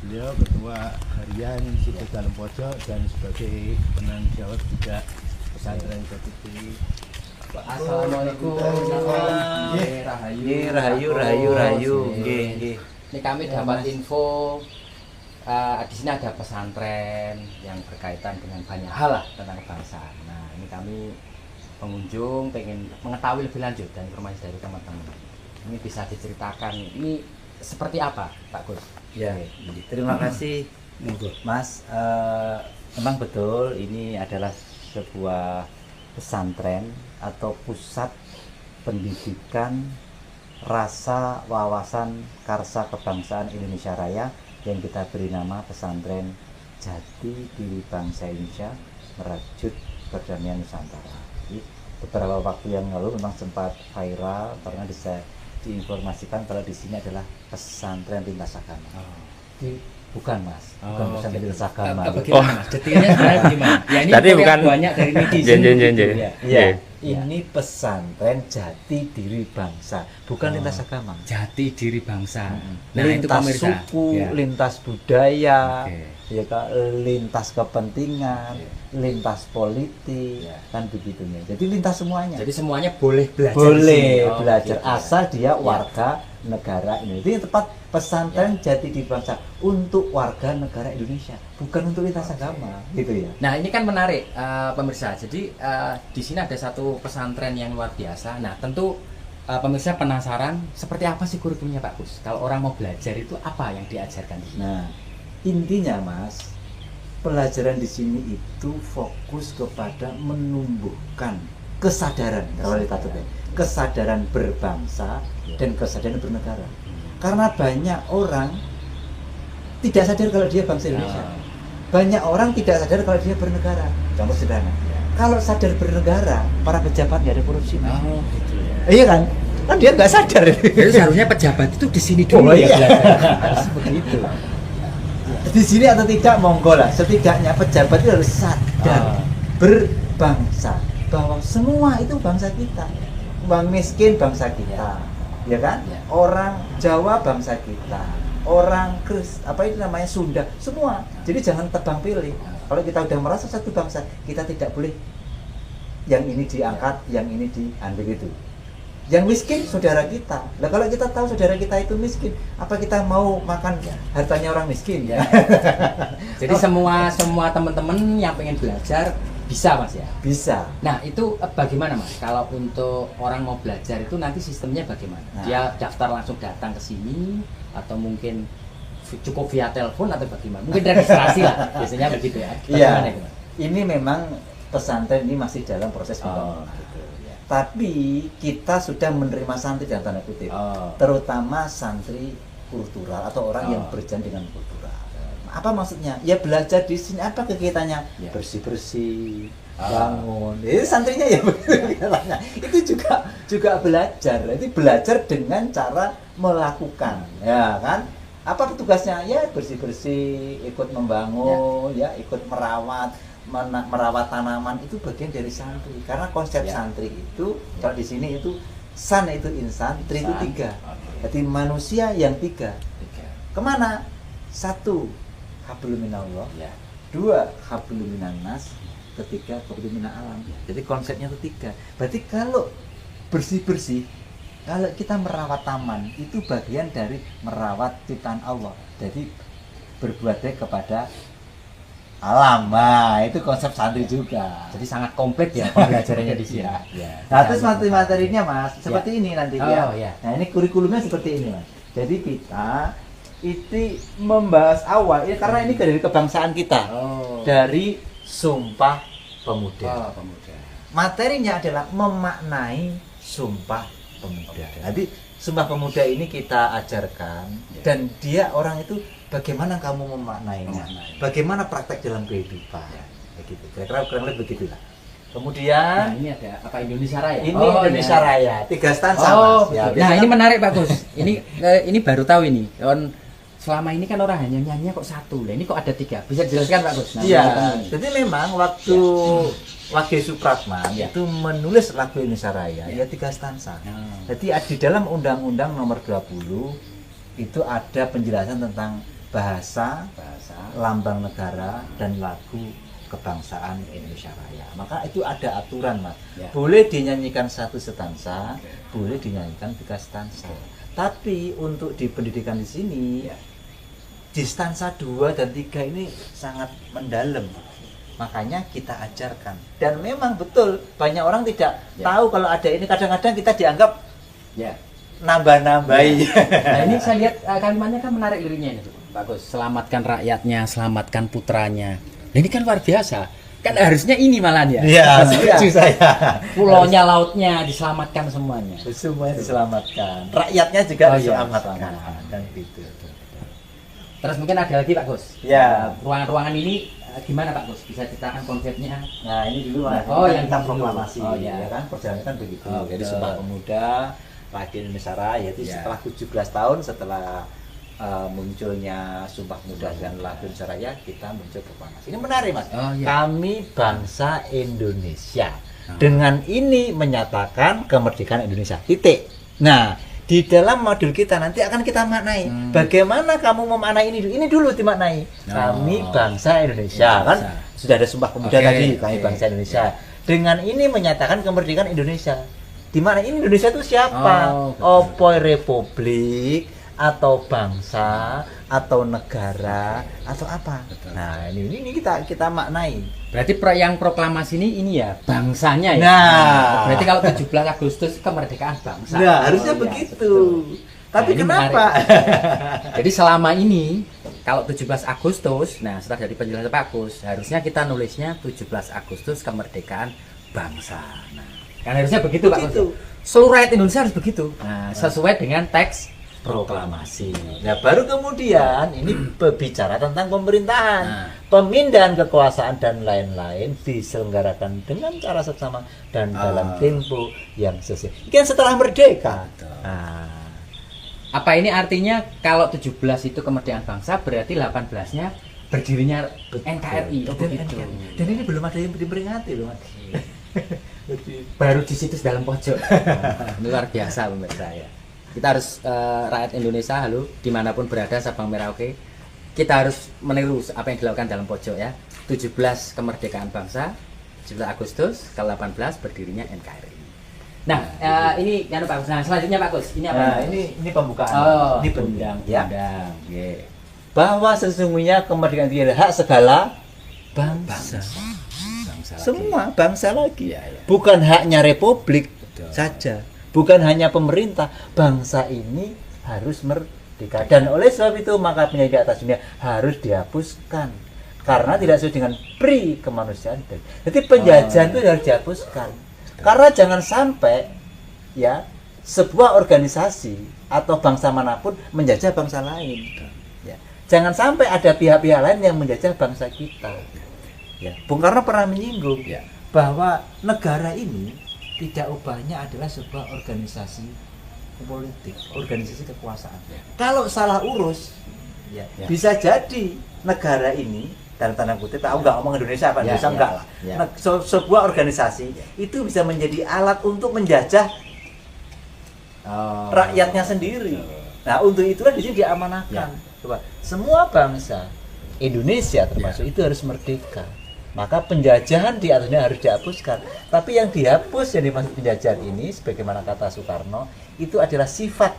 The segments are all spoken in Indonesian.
beliau Ketua Harian Situ Dalam Pojok dan sebagai penanggung jawab juga pesantren Jatiti. Assalamualaikum. Rahayu. Nggih. Ini kami dapat info di sini ada pesantren yang berkaitan dengan banyak hal lah tentang kebangsaan. Nah, ini kami pengunjung pengen mengetahui lebih lanjut dan informasi dari teman-teman. Ini bisa diceritakan ini seperti apa, Pak Gus? Ya, terima kasih Mas. Memang betul ini adalah sebuah pesantren atau pusat pendidikan rasa wawasan karsa kebangsaan Indonesia Raya yang kita beri nama Pesantren Jati Diri Bangsa Indonesia Merajut Perdamaian Nusantara. Jadi, beberapa waktu yang lalu memang sempat viral karena bisa diinformasikan kalau di sini adalah pesantren lintas agama. Bukan Mas, bukan pesantren lintas agama. Bagaimana Mas? Detailnya sebenarnya gimana? Ya ini Jadi bukan banyak dari netizen. Ya, ini pesantren jati diri bangsa, bukan lintas agama. Jati diri bangsa. Nah, itu Lintas pemirsa. suku, Ya. lintas budaya, Oke. ya Kak, lintas kepentingan, lintas politik, kan begitunya. Jadi lintas semuanya. Jadi semuanya boleh belajar di Boleh sini. Oh, belajar gitu. asal dia warga negara Indonesia. Ini tepat pesantren jati diri bangsa untuk warga negara Indonesia, bukan untuk lintas agama, gitu ya. Nah, ini kan menarik pemirsa. Jadi di sini ada satu pesantren yang luar biasa. Nah, tentu pemirsa penasaran seperti apa sih kurikulumnya Pak Gus? Kalau orang mau belajar itu apa yang diajarkan di sini? Nah, intinya Mas, pelajaran di sini itu fokus kepada menumbuhkan kesadaran, kalau kita tuh, kesadaran berbangsa dan kesadaran bernegara. Karena banyak orang tidak sadar kalau dia bangsa Indonesia. Banyak orang tidak sadar kalau dia bernegara. Contoh sederhana. Kalau sadar bernegara, para pejabat nggak ada korupsi. Oh, gitu ya. Iya kan? Kan dia nggak sadar. Jadi seharusnya pejabat itu di sini dulu ya belajar. Harus begitu. Di sini atau tidak monggo lah. Setidaknya pejabat itu harus sadar berbangsa bahwa semua itu bangsa kita. Orang miskin bangsa kita, ya kan? Ya. Orang Jawa bangsa kita, orang apa itu namanya Sunda, semua. Jadi jangan tebang pilih. Kalau kita udah merasa satu bangsa, kita tidak boleh yang ini diangkat, yang ini diambil itu. Yang miskin saudara kita. Nah, kalau kita tahu saudara kita itu miskin, apa kita mau makan hartanya orang miskin ya? Jadi semua teman-teman yang pengen belajar bisa Mas ya? Bisa. Nah, itu bagaimana Mas? Kalau untuk orang mau belajar itu nanti sistemnya bagaimana? Nah. Dia daftar langsung datang ke sini atau mungkin cukup via telepon atau bagaimana? Mungkin registrasi lah, biasanya begitu ya. Iya. Bagaimana itu, Mas? Ini memang pesantren ini masih dalam proses pembangunan. gitu ya. Tapi kita sudah menerima santri dalam tanda kutip, terutama santri kultural atau orang yang berjalan dengan kultural. Apa maksudnya? Ya belajar di sini apa kegiatannya? Ya. Bersih-bersih, bangun. Ini santrinya ya kegiatannya. Itu juga belajar. Itu belajar dengan cara melakukan, ya kan? Apa tugasnya? Ya bersih-bersih, ikut membangun, ya ikut merawat tanaman, itu bagian dari santri. Karena konsep santri itu kalau di sini itu san itu insan, tri itu tiga. Jadi manusia yang tiga. Kemana? Satu, hablum minallah. Dua, hablum minannas. Ketiga, hablum minan alam. Jadi konsepnya itu tiga. Berarti kalau bersih-bersih, kalau kita merawat taman, itu bagian dari merawat ciptaan Allah. Jadi berbuat baik kepada alam. Nah, itu konsep santri juga. Jadi sangat komplit ya pembelajarannya di sini. Ya. Nah, terus materi-materinya Mas, seperti ini nanti ya. Nah, ini kurikulumnya seperti ini Mas. Jadi kita itu membahas awal ya, karena ini dari kebangsaan kita. Dari Sumpah Pemuda. Materinya adalah memaknai Sumpah Pemuda. Jadi Sumpah Pemuda ini kita ajarkan dan dia orang itu bagaimana kamu memaknainya, bagaimana praktek dalam kehidupan, begitu. Kira-kira kurang lebih begitulah. Kemudian Nah, ini ada apa Indonesia Raya? ini Indonesia Raya, 3 stanza Mas. Ya, Nah, ini menarik Pak Gus. Ini baru tahu ini. Selama ini kan orang hanya nyanyi kok satu. Lah ini kok ada 3. Bisa dijelaskan Pak Gus? Nah, iya. teman-teman. Jadi memang waktu Wage Supratman itu menulis lagu Indonesia Raya ya 3 stanza. Jadi di dalam Undang-Undang Nomor 20 itu ada penjelasan tentang bahasa, bahasa. lambang negara, dan lagu kebangsaan Indonesia Raya. Maka itu ada aturan, Mas. Ya. Boleh dinyanyikan 1 stansa, boleh dinyanyikan 3 stansa. Tapi untuk di pendidikan di sini, Ya. di stansa 2 dan 3 ini sangat mendalam. Makanya kita ajarkan. Dan memang betul banyak orang tidak Ya. tahu kalau ada ini. Kadang-kadang kita dianggap Ya. nambah-nambahi. Nah, ini saya lihat kalimatnya kan menarik liriknya ini, bagus. Selamatkan rakyatnya, selamatkan putranya. Nah, ini kan luar biasa. Kan harusnya ini malah ya. Iya, setuju saya. Pulaunya, lautnya diselamatkan semuanya. Semuanya diselamatkan. Rakyatnya juga Oh, iya, diselamatkan. diselamatkan. Dan gitu. Terus mungkin ada lagi Pak Gus. Ya. Ruangan-ruangan ini gimana Pak Gus? Bisa ceritakan konsepnya? Nah, ini dulu Mas. Oh, Ini yang kita dulu. proklamasi. Oh, iya. Ya kan perjalanan kan begitu. Oh, Jadi betul. Sumpah Pemuda Rakyat Indonesia Raya itu Ya. setelah 17 tahun setelah munculnya Sumpah Pemuda dan Lagu Indonesia Raya, kita muncul proklamasi. Ini menarik, Mas. Oh, iya. Kami bangsa Indonesia. Dengan ini menyatakan kemerdekaan Indonesia. Titik. Nah, di dalam modul kita nanti akan kita maknai. Bagaimana kamu memaknai ini? Ini dulu dimaknai. Kami bangsa Indonesia. Kan sudah ada Sumpah Pemuda Oke, tadi, kami oke. bangsa Indonesia. Dengan ini menyatakan kemerdekaan Indonesia. Di mana ini Indonesia itu siapa? Oh, betul. Opoi republik atau bangsa atau negara atau apa? Betul. Nah, ini kita maknai. Berarti yang proklamasi ini ya bangsanya ya. Nah. Berarti kalau 17 Agustus kemerdekaan bangsa. Nah, harusnya Oh, iya, begitu. betul. Tapi Nah, ini kenapa? Jadi selama ini kalau 17 Agustus, nah setelah dari penjelasan Pak Agus, harusnya kita nulisnya 17 Agustus kemerdekaan bangsa. Nah, kan harusnya begitu Pak Begitu. Agus. Seluruh rakyat Indonesia harus begitu. Nah, sesuai dengan teks Proklamasi. Nah, baru kemudian ini berbicara tentang pemerintahan, Nah. pemindahan kekuasaan dan lain-lain diselenggarakan dengan cara seksama dan dalam tempo yang sesuai. Ini kan setelah merdeka. Betul. Nah, Apa ini artinya kalau 17 itu kemerdekaan bangsa, berarti 18-nya berdirinya NKRI. Oh, dan, begitu. dan ini belum ada yang diperingati loh, Mas. Baru di situs dalam pojok. Luar biasa pemirsa ya. Kita harus rakyat Indonesia, halo, dimanapun berada, Sabang Merauke, kita harus meniru apa yang dilakukan dalam pojok ya. 17 kemerdekaan bangsa, 17 Agustus, ke-18 berdirinya NKRI. Nah, ini yang Pak Gus. Nah, selanjutnya Pak Gus, ini apa? Nah, ini pembukaan. Oh, ini undang, ya. undang. Bahwa sesungguhnya kemerdekaan itu adalah hak segala bangsa. Bangsa lagi. Semua bangsa lagi. Iya, iya. Bukan haknya republik Betul. saja. Bukan hanya pemerintah. Bangsa ini harus merdeka. Dan oleh sebab itu maka penjajah di atas dunia harus dihapuskan. Karena tidak sesuai dengan pri kemanusiaan. Jadi penjajahan itu harus dihapuskan. Karena jangan sampai ya sebuah organisasi atau bangsa manapun menjajah bangsa lain. Ya. Jangan sampai ada pihak-pihak lain yang menjajah bangsa kita. Ya. Bung Karno pernah menyinggung Ya. bahwa negara ini tidak ubahnya adalah sebuah organisasi politik, organisasi kekuasaan. Kalau salah urus, ya, Ya. bisa jadi negara ini dalam tanda kutip, aku nggak ngomong Indonesia, Pak, Ya, Indonesia ya, enggak lah. ya. Sebuah organisasi itu bisa menjadi alat untuk menjajah Oh. rakyatnya sendiri. Nah, untuk itulah di sini diamanahkan. Ya. Coba, semua bangsa Indonesia termasuk itu harus merdeka. Maka penjajahan di atasnya harus dihapuskan. Tapi yang dihapus yang dimaksud penjajahan ini, sebagaimana kata Soekarno, itu adalah sifat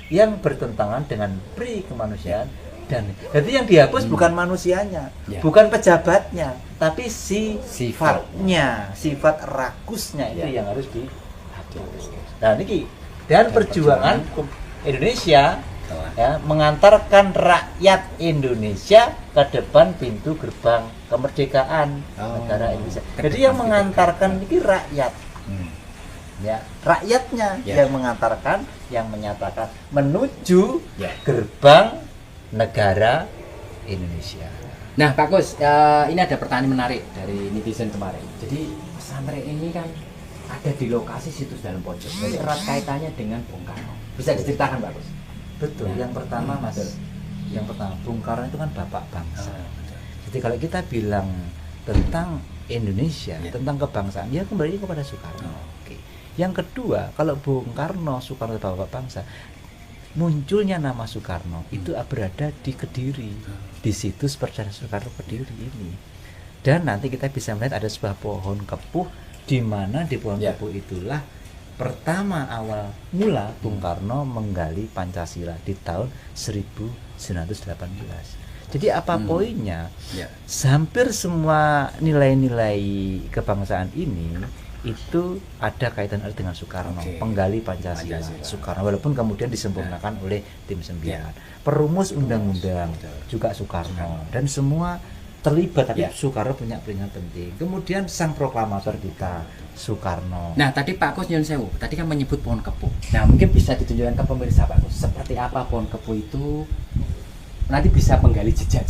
yang bertentangan dengan pri kemanusiaan. Dan jadi yang dihapus bukan manusianya, Ya. bukan pejabatnya, tapi Sifat. sifatnya, sifat rakusnya itu Ya. yang harus dihapus. Nah, ini dan perjuangan Indonesia Telah. ya, mengantarkan rakyat Indonesia ke depan pintu gerbang kemerdekaan negara Indonesia. Ke Jadi depan yang pintu mengantarkan ini rakyat, Hmm. ya rakyatnya Ya. yang mengantarkan, yang menyatakan menuju Ya. gerbang negara Indonesia. Nah, Pak Gus, ini ada pertanyaan menarik dari netizen kemarin. Jadi pesantren ini kan ada di lokasi situs dalam pojok. Jadi erat kaitannya dengan Bung Karno. Bisa diceritakan, Pak Gus? Betul. Ya. Yang pertama, Mas, Betul. yang pertama Bung Karno itu kan bapak bangsa. Ah, betul. Jadi kalau kita bilang tentang Indonesia, Ya. tentang kebangsaan, ya kembali kepada Soekarno. Oh. Oke. Yang kedua, kalau Bung Karno, Soekarno bapak bangsa, munculnya nama Soekarno itu berada di Kediri, di situs Perdana Soekarno Kediri ini. Dan nanti kita bisa melihat ada sebuah pohon kepuh, di mana di pohon kepuh itulah pertama awal mula Bung Karno menggali Pancasila di tahun 1918. Jadi apa poinnya? Hampir semua nilai-nilai kebangsaan ini itu ada kaitan dengan Soekarno, penggali Pancasila. Soekarno, walaupun kemudian disempurnakan oleh tim 9. Perumus undang-undang juga Soekarno, dan semua terlibat, tapi Soekarno punya peranan penting. Kemudian sang proklamator kita Soekarno. Nah, tadi Pak Kus nyun sewu, tadi kan menyebut pohon kepuh. Nah, mungkin bisa ditunjukkan ke pemirsa Pak Kus, seperti apa pohon kepuh itu, nanti bisa menggali jejak-jejak